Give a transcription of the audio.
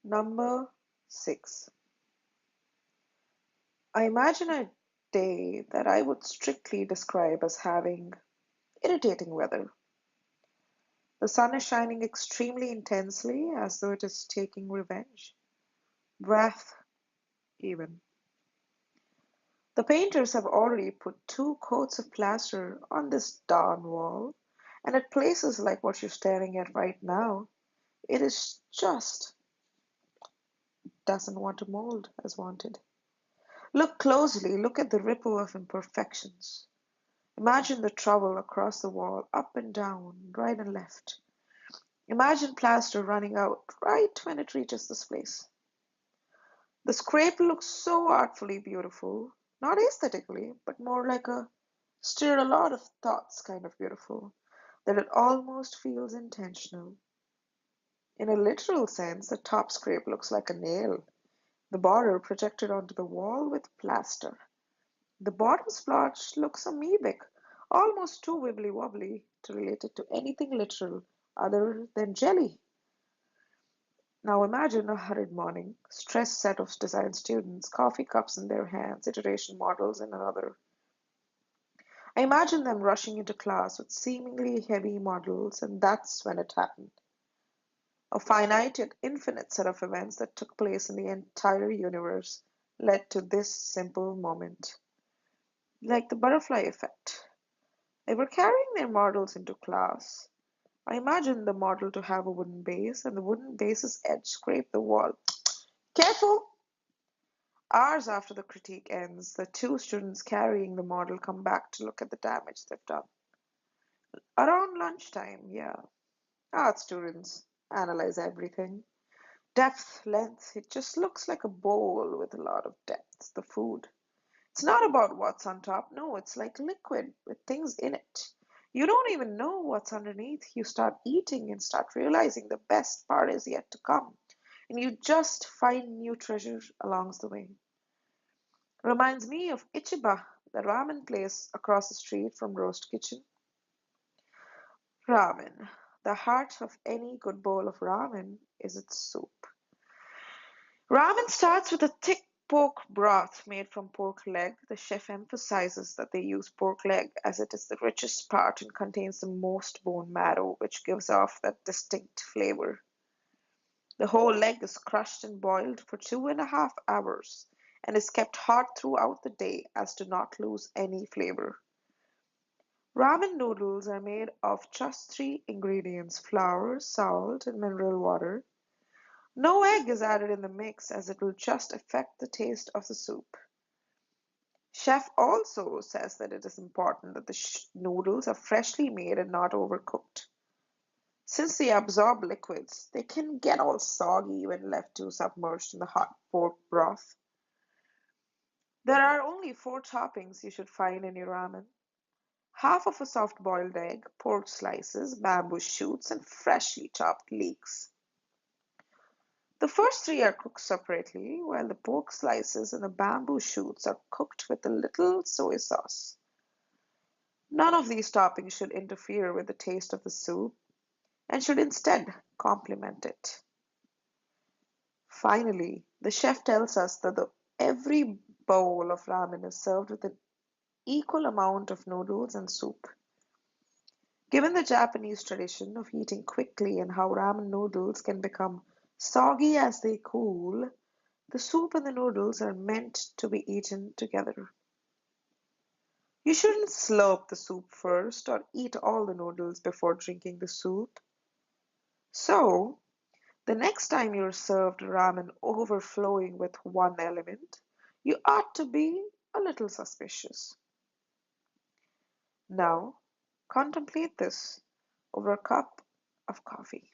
Number 6. I imagine a day that I would strictly describe as having irritating weather. The sun is shining extremely intensely as though it is taking revenge. Wrath, even. The painters have already put 2 coats of plaster on this darn wall, and at places like what you're staring at right now, it is just doesn't want to mold as wanted. Look closely, look at the ripple of imperfections. Imagine the trouble across the wall, up and down, right and left. Imagine plaster running out right when it reaches this place. The scrape looks so artfully beautiful, not aesthetically, but more like a stir a lot of thoughts kind of beautiful, that it almost feels intentional. In a literal sense, the top scrape looks like a nail, the border projected onto the wall with plaster. The bottom splotch looks amoebic, almost too wibbly wobbly to relate it to anything literal other than jelly. Now imagine a hurried morning, stressed set of design students, coffee cups in their hands, iteration models in another. I imagine them rushing into class with seemingly heavy models, and that's when it happened. A finite yet infinite set of events that took place in the entire universe led to this simple moment. Like the butterfly effect. They were carrying their models into class. I imagined the model to have a wooden base, and the wooden base's edge scraped the wall. Careful! Hours after the critique ends, the 2 students carrying the model come back to look at the damage they've done. Around lunchtime, yeah. Art students analyze everything. Depth, length, it just looks like a bowl with a lot of depth, the food. It's not about what's on top, no, it's like liquid with things in it. You don't even know what's underneath. You start eating and start realizing the best part is yet to come. And you just find new treasures along the way. Reminds me of Ichiba, the ramen place across the street from Roast Kitchen. Ramen. The heart of any good bowl of ramen is its soup. Ramen starts with a thick pork broth made from pork leg. The chef emphasizes that they use pork leg as it is the richest part and contains the most bone marrow, which gives off that distinct flavor. The whole leg is crushed and boiled for 2.5 hours and is kept hot throughout the day as to not lose any flavor. Ramen noodles are made of just 3 ingredients: flour, salt, and mineral water. No egg is added in the mix as it will just affect the taste of the soup. Chef also says that it is important that the noodles are freshly made and not overcooked. Since they absorb liquids, they can get all soggy when left too submerged in the hot pork broth. There are only 4 toppings you should find in your ramen: half of a soft boiled egg, pork slices, bamboo shoots, and freshly chopped leeks. The first 3 are cooked separately, while the pork slices and the bamboo shoots are cooked with a little soy sauce. None of these toppings should interfere with the taste of the soup and should instead complement it. Finally, the chef tells us that every bowl of ramen is served with an equal amount of noodles and soup. Given the Japanese tradition of eating quickly and how ramen noodles can become soggy as they cool, the soup and the noodles are meant to be eaten together. You shouldn't slurp the soup first or eat all the noodles before drinking the soup. So, the next time you're served ramen overflowing with one element, you ought to be a little suspicious. Now, contemplate this over a cup of coffee.